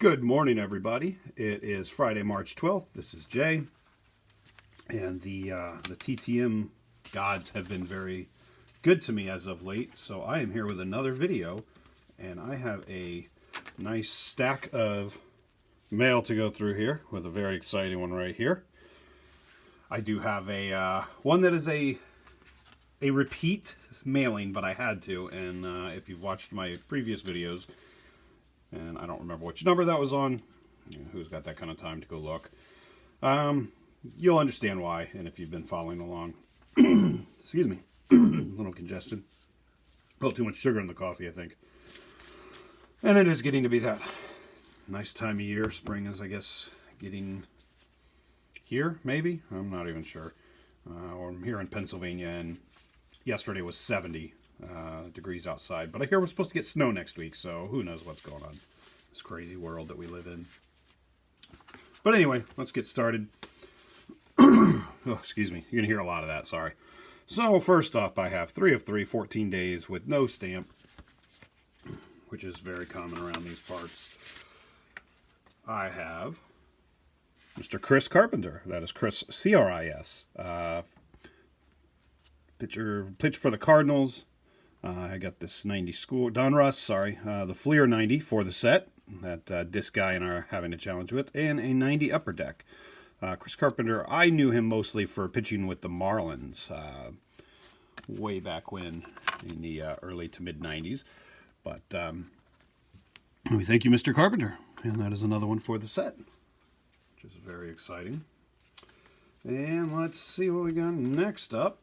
Good morning, everybody. It is Friday, March 12th. This is Jay, and the TTM gods have been very good to me as of late, so I am here with another video, and I have a nice stack of mail to go through here with a very exciting one right here. I do have a one that is a repeat mailing, but I had to, and if you've watched my previous videos, and I don't remember which number that was on. Who's got that kind of time to go look? You'll understand why, and if you've been following along. Excuse me. A little congestion. A little too much sugar in the coffee, I think. And it is getting to be that nice time of year. Spring is, I guess, getting here, maybe? I'm not even sure. I'm here in Pennsylvania, and yesterday was 70 degrees outside, but I hear we're supposed to get snow next week, so who knows what's going on. This crazy world that we live in. But anyway, let's get started. Oh, excuse me. You're going to hear a lot of that, sorry. So first off, I have 3 of 3, 14 days with no stamp, which is very common around these parts. I have Mr. Chris Carpenter. That is Chris, C-R-I-S. Pitcher for the Cardinals. I got this 90 score, Don Russ, sorry, the Fleer 90 for the set that Disc Guy and I are having a challenge with, and a 90 Upper Deck. Chris Carpenter, I knew him mostly for pitching with the Marlins way back when in the early to mid 90s. But we thank you, Mr. Carpenter. And that is another one for the set, which is very exciting. And let's see what we got next up.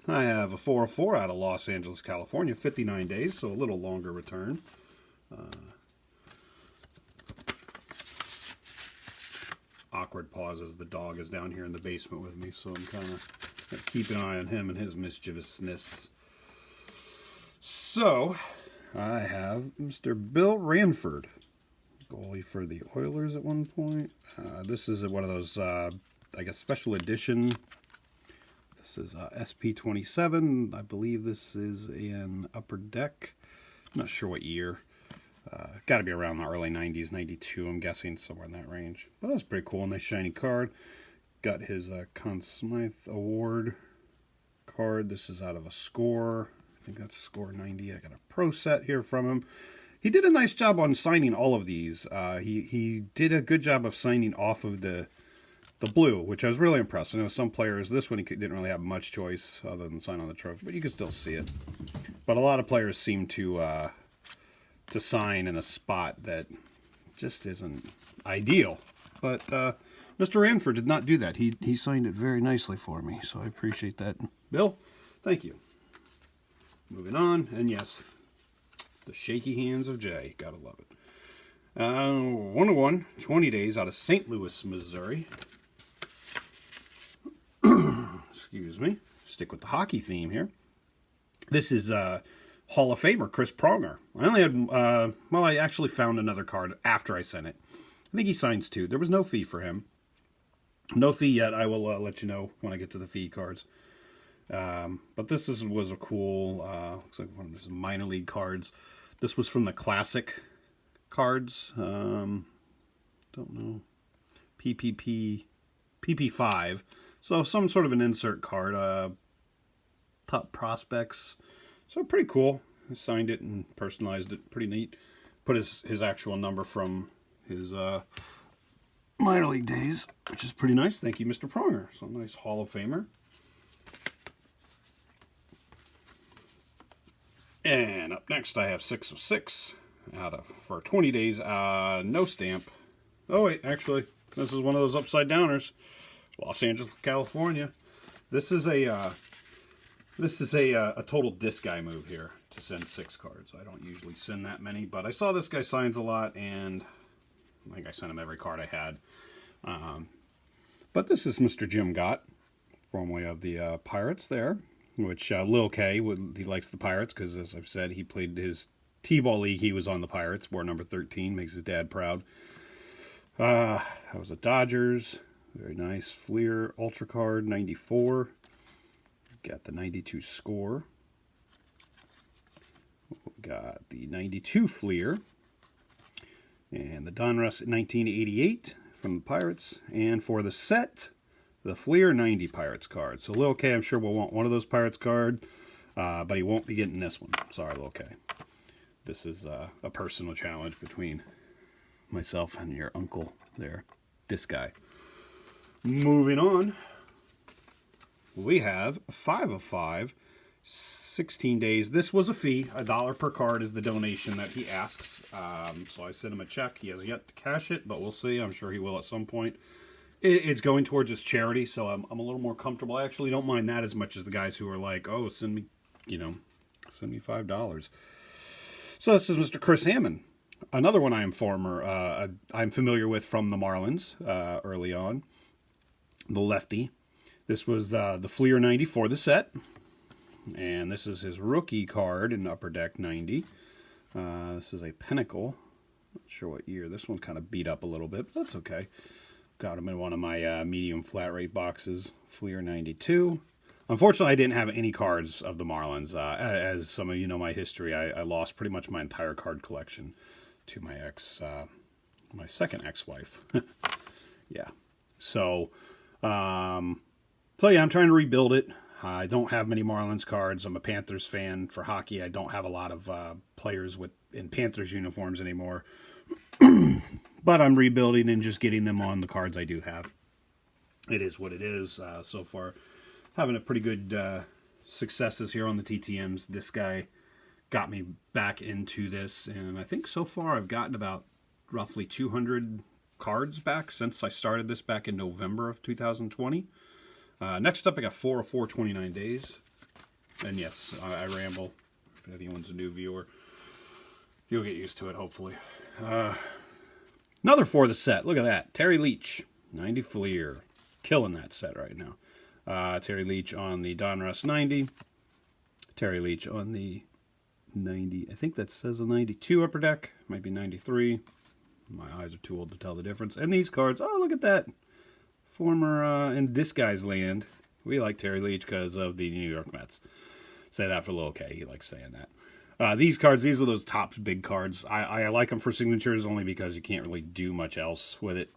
I have a 404 out of Los Angeles, California, 59 days, so a little longer return. Awkward pauses. The dog is down here in the basement with me, so I'm kind of keeping an eye on him and his mischievousness. So, I have Mr. Bill Ranford, goalie for the Oilers at one point. This is one of those, I guess, special edition. This is SP27. I believe this is in Upper Deck. I'm not sure what year. Got to be around the early 90s, 92, I'm guessing, somewhere in that range. But that's pretty cool. Nice shiny card. Got his Conn Smythe Award card. This is out of a Score. I think that's Score 90. I got a Pro set here from him. He did a nice job on signing all of these. He did a good job of signing off of the blue, which I was really impressed. I know some players, this one he didn't really have much choice other than sign on the trophy, but you can still see it. But a lot of players seem to sign in a spot that just isn't ideal. But Mr. Ranford did not do that. He signed it very nicely for me, so I appreciate that. Bill, thank you. Moving on, and yes, the shaky hands of Jay. Gotta love it. 101, 20 days out of St. Louis, Missouri. Excuse me. Stick with the hockey theme here. This is Hall of Famer Chris Pronger. I only had, well, I actually found another card after I sent it. I think he signs 2. There was no fee for him. No fee yet. I will let you know when I get to the fee cards. But this was a cool, looks like one of those minor league cards. This was from the classic cards. Don't know. PP5. So some sort of an insert card. Top prospects. So pretty cool. He signed it and personalized it. Pretty neat. Put his actual number from his minor league days, which is pretty nice. Thank you, Mr. Pronger. So nice Hall of Famer. And up next I have 6 of 6 for 20 days. No stamp. Oh wait, actually, this is one of those upside downers. Los Angeles, California. This is a total Disc Guy move here to send 6 cards. I don't usually send that many, but I saw this guy signs a lot, and I think I sent him every card I had. But this is Mr. Jim Gott, formerly of the Pirates there, which Lil K, he likes the Pirates because, as I've said, he played his T-ball league. He was on the Pirates, wore number 13, makes his dad proud. That was the Dodgers. Very nice. Fleer Ultra Card, 94. Got the 92 Score. Got the 92 Fleer. And the Donruss 1988 from the Pirates. And for the set, the Fleer 90 Pirates card. So Lil K, I'm sure will want one of those Pirates card, but he won't be getting this one. Sorry, Lil K. This is a personal challenge between myself and your uncle there. This guy. Moving on, we have 5 of 5, 16 days. This was a fee. $1 per card is the donation that he asks. So I sent him a check. He has yet to cash it, but we'll see. I'm sure he will at some point. It's going towards his charity, so I'm a little more comfortable. I actually don't mind that as much as the guys who are like, oh, send me $5. So this is Mr. Chris Hammond. Another one I'm familiar with from the Marlins early on. The lefty. This was the Fleer 90 for the set. And this is his rookie card in Upper Deck 90. This is a Pinnacle. Not sure what year. This one's kind of beat up a little bit, but that's okay. Got him in one of my medium flat rate boxes. Fleer 92. Unfortunately, I didn't have any cards of the Marlins. As some of you know my history, I lost pretty much my entire card collection to my second ex-wife. Yeah. So yeah, I'm trying to rebuild it. I don't have many Marlins cards. I'm a Panthers fan for hockey. I don't have a lot of players in Panthers uniforms anymore. But I'm rebuilding and just getting them on the cards I do have. It is what it is. So far, having a pretty good successes here on the TTMs. This guy got me back into this, and I think so far I've gotten about roughly 200 cards back since I started this back in November of 2020. Next up, I got 4 of 4 29 days. And yes, I ramble. If anyone's a new viewer, you'll get used to it, hopefully. Another for the set. Look at that. Terry Leach, 90 Fleer. Killing that set right now. Terry Leach on the Donruss 90. Terry Leach on the 90. I think that says a 92 Upper Deck. Might be 93. My eyes are too old to tell the difference. And these cards, oh, look at that. Former in this guy's land. We like Terry Leach because of the New York Mets. Say that for Lil K. He likes saying that. These cards, these are those top big cards. I like them for signatures only because you can't really do much else with it.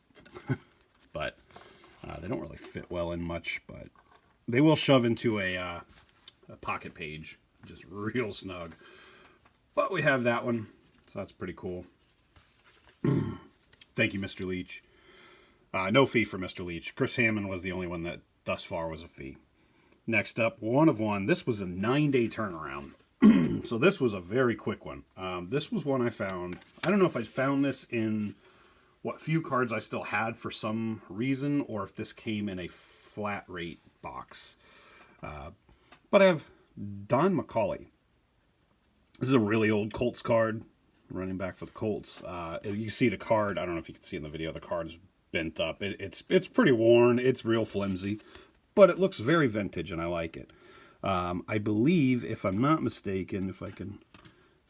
But they don't really fit well in much. But they will shove into a pocket page. Just real snug. But we have that one. So that's pretty cool. Thank you, Mr. Leach. No fee for Mr. Leach. Chris Hammond was the only one that thus far was a fee. Next up, 1 of 1. This was a 9-day turnaround. So this was a very quick one. This was one I found. I don't know if I found this in what few cards I still had for some reason, or if this came in a flat rate box. But I have Don McCauley. This is a really old Colts card. Running back for the Colts. You see the card. I don't know if you can see in the video. The card's bent up. It's pretty worn. It's real flimsy. But it looks very vintage, and I like it. I believe, if I'm not mistaken, if I can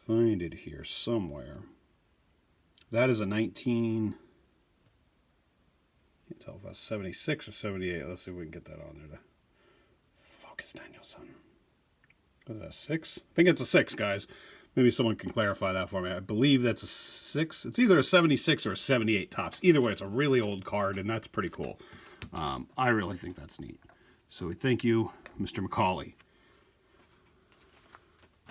find it here somewhere, that is a 19... Can't tell if that's 76 or 78. Let's see if we can get that on there. Focus, Danielson. What is that, 6? I think it's a 6, guys. Maybe someone can clarify that for me. I believe that's a 6. It's either a 76 or a 78 tops. Either way, it's a really old card, and that's pretty cool. I really think that's neat. So thank you, Mr. McCauley.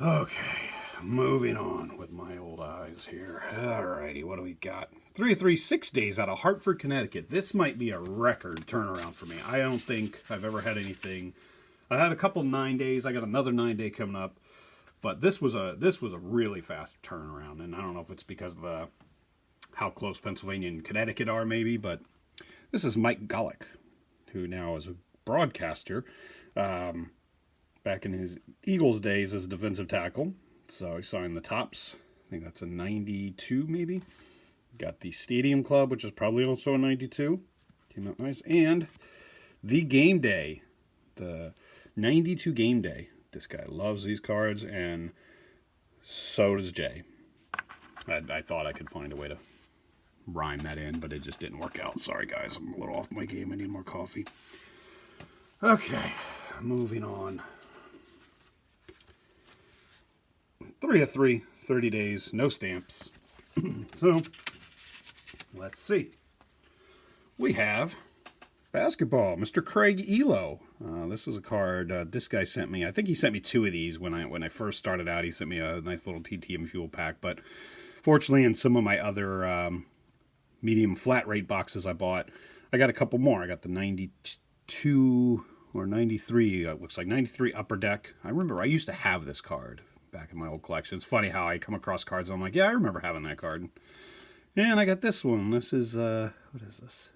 Okay, moving on with my old eyes here. Alrighty, what do we got? 3 of 3, 6 days out of Hartford, Connecticut. This might be a record turnaround for me. I don't think I've ever had anything. I had a couple 9 days. I got another 9-day coming up. But this was a really fast turnaround, and I don't know if it's because of how close Pennsylvania and Connecticut are, maybe. But this is Mike Golick, who now is a broadcaster. Back in his Eagles days as a defensive tackle, so he signed the tops. I think that's a 92, maybe. Got the Stadium Club, which is probably also a 92. Came out nice, and the Game Day, the 92 Game Day. This guy loves these cards, and so does Jay. I thought I could find a way to rhyme that in, but it just didn't work out. Sorry, guys. I'm a little off my game. I need more coffee. Okay, moving on. 3 of 3, 30 days, no stamps. So, let's see. We have basketball, Mr. Craig Elo. This is a card this guy sent me. I think he sent me 2 of these when I first started out. He sent me a nice little TTM fuel pack, but fortunately in some of my other medium flat rate boxes I bought, I got a couple more. I got the 92 or 93, looks like 93 Upper Deck. I remember I used to have this card back in my old collection. It's funny how I come across cards and I'm like, yeah, I remember having that card. And I got this one. This is, what is this?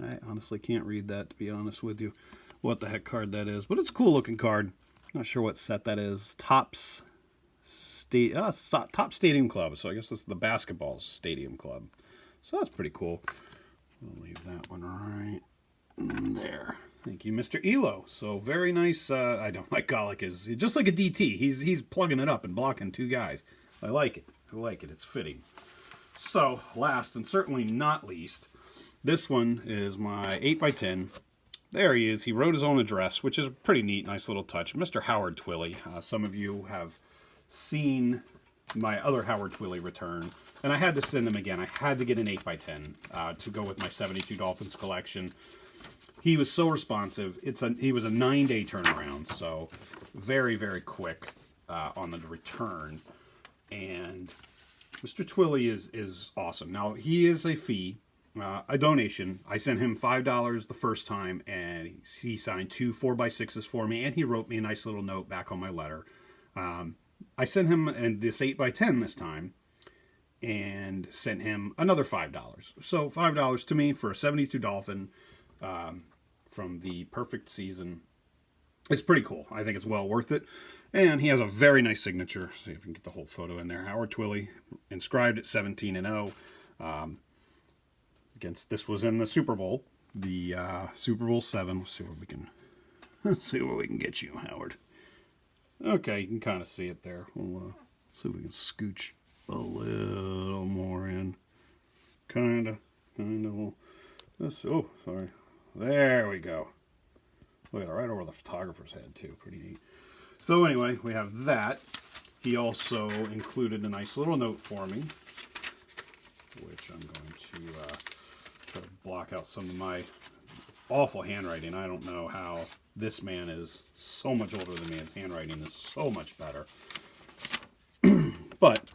I honestly can't read that, to be honest with you, what the heck card that is. But it's a cool looking card. Not sure what set that is. Top Stadium Club. So I guess this is the basketball stadium club. So that's pretty cool. We'll leave that one right there. Thank you, Mr. Elo. So very nice. I don't like Golick is just like a DT. He's plugging it up and blocking 2 guys. I like it. I like it. It's fitting. So last and certainly not least, this one is my 8x10. There he is. He wrote his own address, which is a pretty neat, nice little touch. Mr. Howard Twilley. Some of you have seen my other Howard Twilley return, and I had to send him again. I had to get an 8x10 to go with my 72 Dolphins collection. He was so responsive. He was a 9-day turnaround, so very, very quick on the return. And Mr. Twilley is awesome. Now, he is a fee. A donation. I sent him $5 the first time, and he signed 2 4x6s for me, and he wrote me a nice little note back on my letter. I sent him this 8x10 this time, and sent him another $5. So $5 to me for a 72 Dolphin from the perfect season. It's pretty cool. I think it's well worth it. And he has a very nice signature. See if we can get the whole photo in there. Howard Twilley, inscribed at 17-0. Against, this was in the Super Bowl, the Super Bowl 7. Let's see where we can see where we can get you, Howard. Okay, you can kind of see it there. We'll see if we can scooch a little more in. Kind of. Oh, sorry. There we go. Look at it, right over the photographer's head too. Pretty neat. So anyway, we have that. He also included a nice little note for me, which I'm going to try to block out some of my awful handwriting. I don't know how this man is so much older than me. His handwriting is so much better. But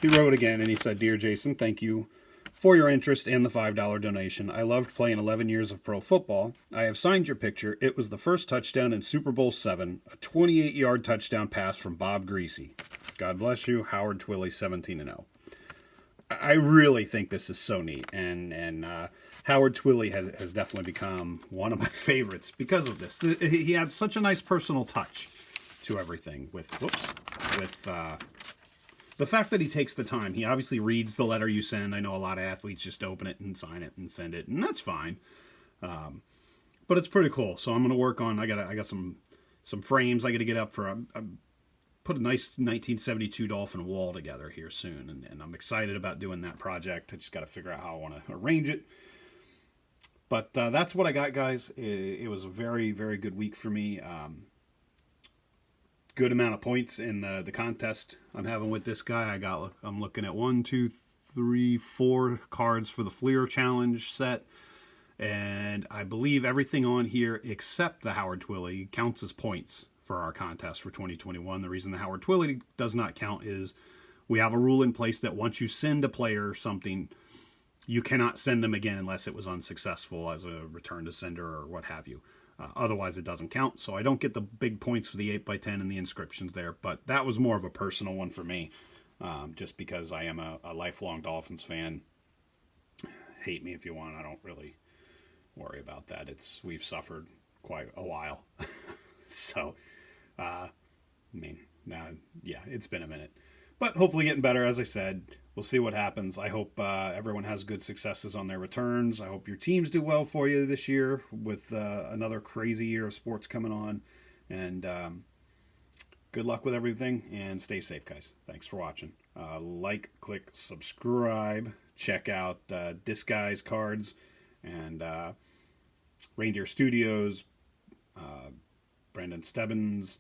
he wrote again, and he said, "Dear Jason, thank you for your interest in the $5 donation. I loved playing 11 years of pro football. I have signed your picture. It was the first touchdown in Super Bowl 7, a 28-yard touchdown pass from Bob Greasy. God bless you, Howard Twilley, 17-0. I really think this is so neat, and Howard Twilley has definitely become one of my favorites because of this. He had such a nice personal touch to everything with the fact that he takes the time. He obviously reads the letter you send. I know a lot of athletes just open it and sign it and send it, and that's fine. But it's pretty cool. So I'm going to work on. I got some frames I got to get up for. Put a nice 1972 Dolphin wall together here soon, and I'm excited about doing that project. I just got to figure out how I want to arrange it. But that's what I got, guys. It was a very, very good week for me. Good amount of points in the contest I'm having with this guy. I'm looking at 1, 2, 3, 4 cards for the Fleer Challenge set, and I believe everything on here except the Howard Twilley counts as points for our contest for 2021. The reason the Howard Twilley does not count is we have a rule in place that once you send a player something, you cannot send them again unless it was unsuccessful as a return to sender or what have you. Otherwise, it doesn't count. So I don't get the big points for the 8x10 and the inscriptions there. But that was more of a personal one for me, just because I am a lifelong Dolphins fan. Hate me if you want. I don't really worry about that. We've suffered quite a while. So, yeah, it's been a minute. But hopefully getting better, as I said. We'll see what happens. I hope everyone has good successes on their returns. I hope your teams do well for you this year with another crazy year of sports coming on. And good luck with everything, and stay safe, guys. Thanks for watching. Like, click, subscribe. Check out Disguise Cards and Reindeer Studios, Brandon Stebbins,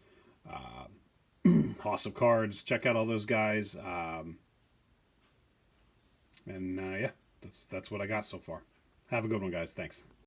House of Cards. Check out all those guys. And yeah, that's what I got so far. Have a good one, guys. Thanks.